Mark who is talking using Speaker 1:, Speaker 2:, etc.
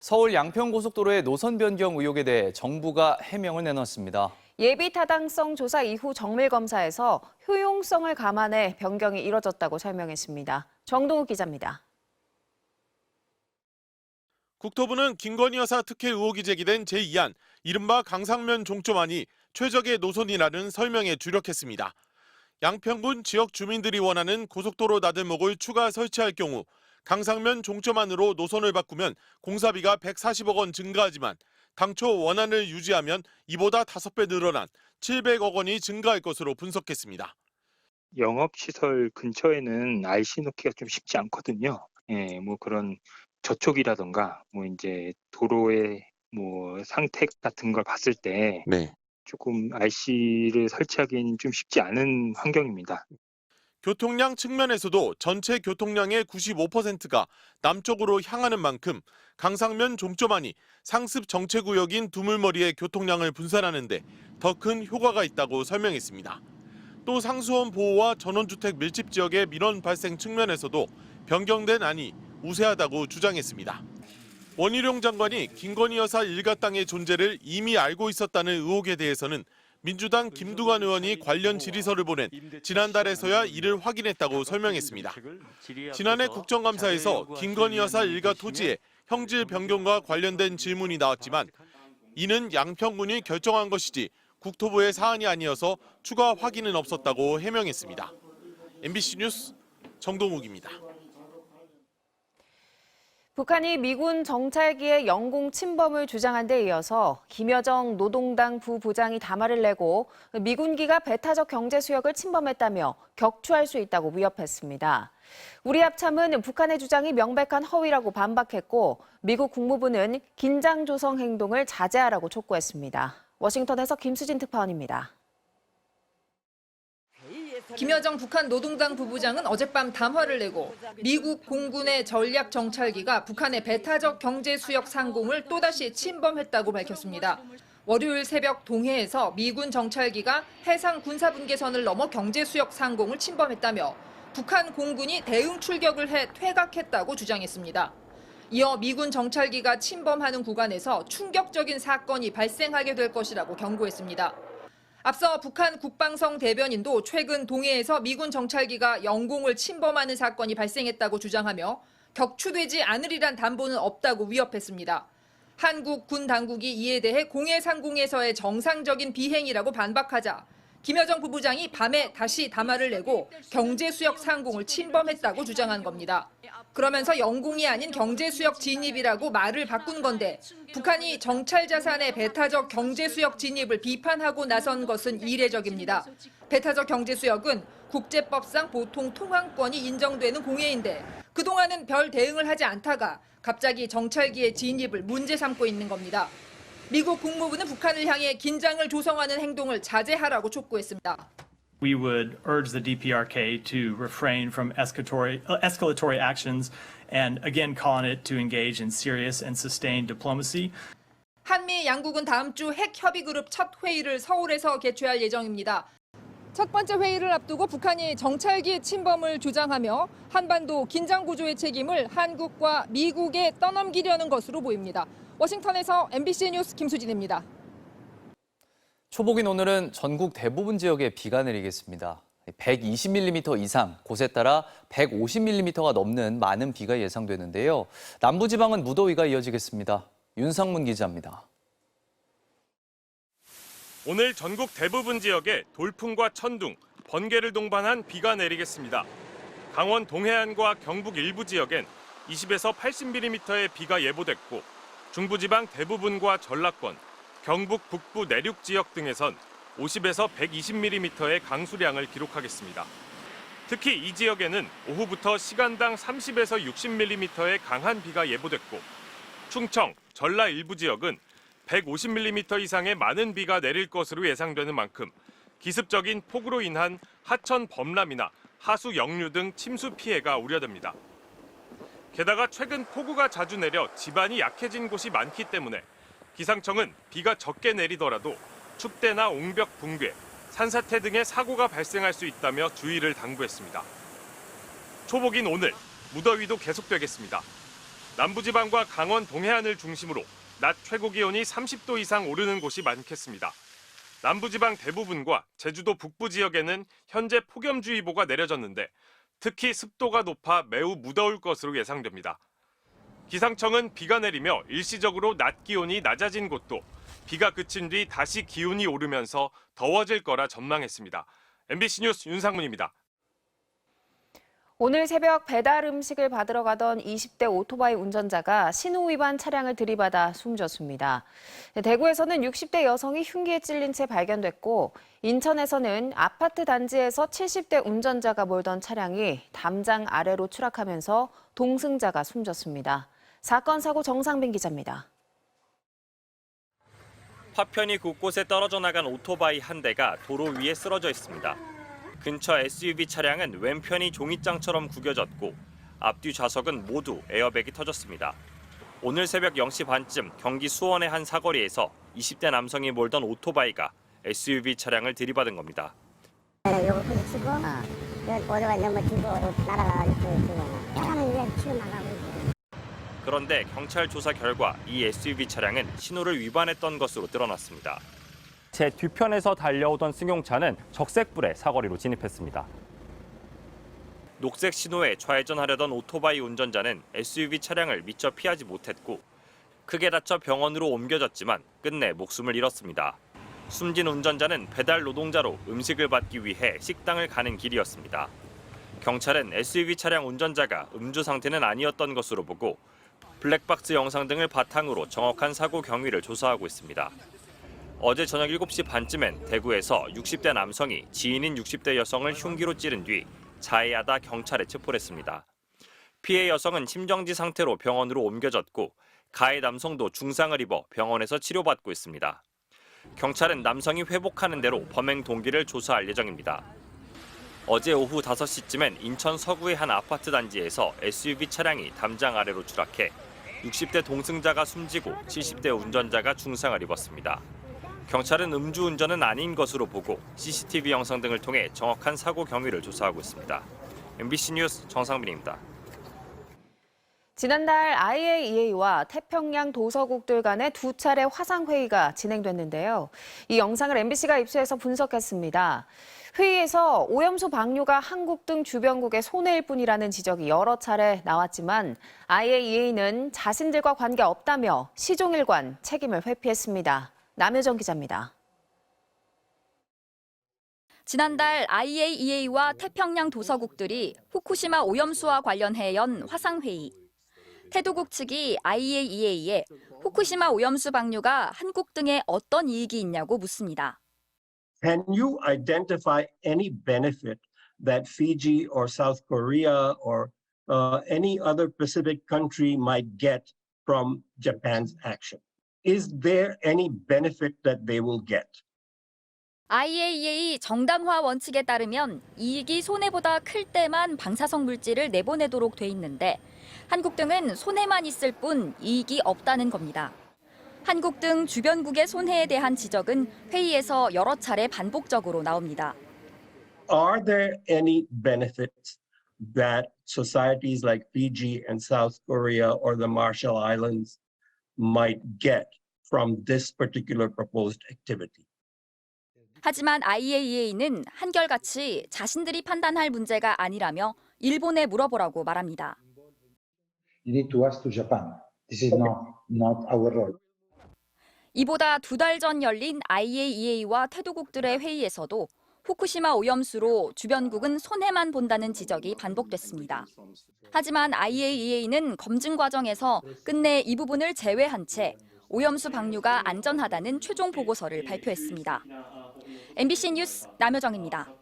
Speaker 1: 서울 양평고속도로의 노선 변경 의혹에 대해 정부가 해명을 내놨습니다.
Speaker 2: 예비 타당성 조사 이후 정밀 검사에서 효용성을 감안해 변경이 이뤄졌다고 설명했습니다. 정동욱 기자입니다.
Speaker 3: 국토부는 김건희 여사 특혜 의혹이 제기된 제2안 이른바 강상면 종점안이 최적의 노선이라는 설명에 주력했습니다. 양평군 지역 주민들이 원하는 고속도로 나들목을 추가 설치할 경우 강상면 종점안으로 노선을 바꾸면 공사비가 140억 원 증가하지만 당초 원안을 유지하면 이보다 5배 늘어난 700억 원이 증가할 것으로 분석했습니다.
Speaker 4: 영업시설 근처에는 IC 놓기가 좀 쉽지 않거든요. 그런 저촉이라던가 이제 도로의 상태 같은 걸 봤을 때 조금 IC를 설치하기는 좀 쉽지 않은 환경입니다.
Speaker 3: 교통량 측면에서도 전체 교통량의 95%가 남쪽으로 향하는 만큼 강상면 종점안이 상습 정체구역인 두물머리의 교통량을 분산하는 데 더 큰 효과가 있다고 설명했습니다. 또 상수원 보호와 전원주택 밀집 지역의 민원 발생 측면에서도 변경된 안이 우세하다고 주장했습니다. 원희룡 장관이 김건희 여사 일가 땅의 존재를 이미 알고 있었다는 의혹에 대해서는 민주당 김두관 의원이 관련 질의서를 보낸 지난달에서야 이를 확인했다고 설명했습니다. 지난해 국정감사에서 김건희 여사 일가 토지의 형질 변경과 관련된 질문이 나왔지만 이는 양평군이 결정한 것이지 국토부의 사안이 아니어서 추가 확인은 없었다고 해명했습니다. MBC 뉴스 정동욱입니다.
Speaker 2: 북한이 미군 정찰기의 영공 침범을 주장한 데 이어서 김여정 노동당 부부장이 담화를 내고 미군기가 배타적 경제 수역을 침범했다며 격추할 수 있다고 위협했습니다. 우리 합참은 북한의 주장이 명백한 허위라고 반박했고 미국 국무부는 긴장 조성 행동을 자제하라고 촉구했습니다. 워싱턴에서 김수진 특파원입니다.
Speaker 5: 김여정 북한 노동당 부부장은 어젯밤 담화를 내고 미국 공군의 전략 정찰기가 북한의 배타적 경제 수역 상공을 또다시 침범했다고 밝혔습니다. 월요일 새벽 동해에서 미군 정찰기가 해상 군사분계선을 넘어 경제 수역 상공을 침범했다며 북한 공군이 대응 출격을 해 퇴각했다고 주장했습니다. 이어 미군 정찰기가 침범하는 구간에서 충격적인 사건이 발생하게 될 것이라고 경고했습니다. 앞서 북한 국방성 대변인도 최근 동해에서 미군 정찰기가 영공을 침범하는 사건이 발생했다고 주장하며 격추되지 않으리란 담보는 없다고 위협했습니다. 한국 군 당국이 이에 대해 공해 상공에서의 정상적인 비행이라고 반박하자 김여정 부부장이 밤에 다시 담화를 내고 경제 수역 상공을 침범했다고 주장한 겁니다. 그러면서 영공이 아닌 경제 수역 진입이라고 말을 바꾼 건데 북한이 정찰 자산의 배타적 경제 수역 진입을 비판하고 나선 것은 이례적입니다. 배타적 경제 수역은 국제법상 보통 통항권이 인정되는 공해인데 그동안은 별 대응을 하지 않다가 갑자기 정찰기의 진입을 문제 삼고 있는 겁니다. 미국 국무부는 북한을 향해 긴장을 조성하는 행동을 자제하라고 촉구했습니다.
Speaker 6: We would urge the DPRK to refrain from escalatory actions and again call on it to engage in serious and sustained diplomacy.
Speaker 5: 한미 양국은 다음 주 핵협의그룹 첫 회의를 서울에서 개최할 예정입니다. 첫 번째 회의를 앞두고 북한이 정찰기 침범을 주장하며 한반도 긴장 구조의 책임을 한국과 미국에 떠넘기려는 것으로 보입니다. 워싱턴에서 MBC 뉴스 김수진입니다.
Speaker 1: 초복인 오늘은 전국 대부분 지역에 비가 내리겠습니다. 120mm 이상, 곳에 따라 150mm가 넘는 많은 비가 예상되는데요. 남부지방은 무더위가 이어지겠습니다. 윤상문 기자입니다.
Speaker 7: 오늘 전국 대부분 지역에 돌풍과 천둥, 번개를 동반한 비가 내리겠습니다. 강원 동해안과 경북 일부 지역엔 20에서 80mm의 비가 예보됐고 중부지방 대부분과 전라권, 경북 북부 내륙 지역 등에선 50에서 120mm의 강수량을 기록하겠습니다. 특히 이 지역에는 오후부터 시간당 30에서 60mm의 강한 비가 예보됐고 충청, 전라 일부 지역은 150mm 이상의 많은 비가 내릴 것으로 예상되는 만큼 기습적인 폭우로 인한 하천 범람이나 하수 역류 등 침수 피해가 우려됩니다. 게다가 최근 폭우가 자주 내려 지반이 약해진 곳이 많기 때문에 기상청은 비가 적게 내리더라도 축대나 옹벽 붕괴, 산사태 등의 사고가 발생할 수 있다며 주의를 당부했습니다. 초복인 오늘, 무더위도 계속되겠습니다. 남부지방과 강원 동해안을 중심으로 낮 최고 기온이 30도 이상 오르는 곳이 많겠습니다. 남부지방 대부분과 제주도 북부 지역에는 현재 폭염주의보가 내려졌는데 특히 습도가 높아 매우 무더울 것으로 예상됩니다. 기상청은 비가 내리며 일시적으로 낮 기온이 낮아진 곳도 비가 그친 뒤 다시 기온이 오르면서 더워질 거라 전망했습니다. MBC 뉴스 윤상문입니다.
Speaker 2: 오늘 새벽 배달 음식을 받으러 가던 20대 오토바이 운전자가 신호 위반 차량을 들이받아 숨졌습니다. 대구에서는 60대 여성이 흉기에 찔린 채 발견됐고 인천에서는 아파트 단지에서 70대 운전자가 몰던 차량이 담장 아래로 추락하면서 동승자가 숨졌습니다. 사건 사고 정상빈 기자입니다.
Speaker 8: 파편이 곳곳에 떨어져 나간 오토바이 한 대가 도로 위에 쓰러져 있습니다. 근처 SUV 차량은 왼편이 종이장처럼 구겨졌고 앞뒤 좌석은 모두 에어백이 터졌습니다. 오늘 새벽 0시 반쯤 경기 수원의 한 사거리에서 20대 남성이 몰던 오토바이가 SUV 차량을 들이받은 겁니다.
Speaker 9: 요거 부딪히고 오토바이 넘어지고 날아가고 차는 이제 치고 나가고 있고.
Speaker 8: 그런데 경찰 조사 결과 이 SUV 차량은 신호를 위반했던 것으로 드러났습니다. 제 뒤편에서 달려오던 승용차는 적색불에 사거리로 진입했습니다. 녹색 신호에 좌회전하려던 오토바이 운전자는 SUV 차량을 미처 피하지 못했고 크게 다쳐 병원으로 옮겨졌지만 끝내 목숨을 잃었습니다. 숨진 운전자는 배달 노동자로 음식을 받기 위해 식당을 가는 길이었습니다. 경찰은 SUV 차량 운전자가 음주 상태는 아니었던 것으로 보고 블랙박스 영상 등을 바탕으로 정확한 사고 경위를 조사하고 있습니다. 어제 저녁 7시 반쯤엔 대구에서 60대 남성이 지인인 60대 여성을 흉기로 찌른 뒤 자해하다 경찰에 체포를 했습니다. 피해 여성은 심정지 상태로 병원으로 옮겨졌고 가해 남성도 중상을 입어 병원에서 치료받고 있습니다. 경찰은 남성이 회복하는 대로 범행 동기를 조사할 예정입니다. 어제 오후 5시쯤엔 인천 서구의 한 아파트 단지에서 SUV 차량이 담장 아래로 추락해 60대 동승자가 숨지고 70대 운전자가 중상을 입었습니다. 경찰은 음주운전은 아닌 것으로 보고 CCTV 영상 등을 통해 정확한 사고 경위를 조사하고 있습니다. MBC 뉴스 정상빈입니다.
Speaker 2: 지난달 IAEA와 태평양 도서국들 간의 두 차례 화상회의가 진행됐는데요. 이 영상을 MBC가 입수해서 분석했습니다. 회의에서 오염수 방류가 한국 등 주변국의 손해일 뿐이라는 지적이 여러 차례 나왔지만 IAEA는 자신들과 관계없다며 시종일관 책임을 회피했습니다. 남효정 기자입니다.
Speaker 10: 지난달 IAEA와 태평양 도서국들이 후쿠시마 오염수와 관련해 연 화상회의. 태도국 측이 IAEA에 후쿠시마 오염수 방류가 한국 등에 어떤 이익이 있냐고 묻습니다.
Speaker 11: Can you identify any benefit that Fiji or South Korea or any other Pacific country might get from Japan's action? Is there any benefit that they will get?
Speaker 10: IAEA 정당화 원칙에 따르면 이익이 손해보다 클 때만 방사성 물질을 내보내도록 돼 있는데 한국 등은 손해만 있을 뿐 이익이 없다는 겁니다. 한국 등 주변국의 손해에 대한 지적은 회의에서 여러 차례 반복적으로 나옵니다.
Speaker 11: Are there any benefits that societies like Fiji and South Korea or the Marshall Islands might get from this particular proposed activity?
Speaker 10: 하지만 IAEA는 한결같이 자신들이 판단할 문제가 아니라며 일본에 물어보라고 말합니다.
Speaker 12: You need to ask to Japan. This is not our role.
Speaker 10: 이보다 2달 전 열린 IAEA와 태도국들의 회의에서도 후쿠시마 오염수로 주변국은 손해만 본다는 지적이 반복됐습니다. 하지만 IAEA는 검증 과정에서 끝내 이 부분을 제외한 채 오염수 방류가 안전하다는 최종 보고서를 발표했습니다. MBC 뉴스 남효정입니다.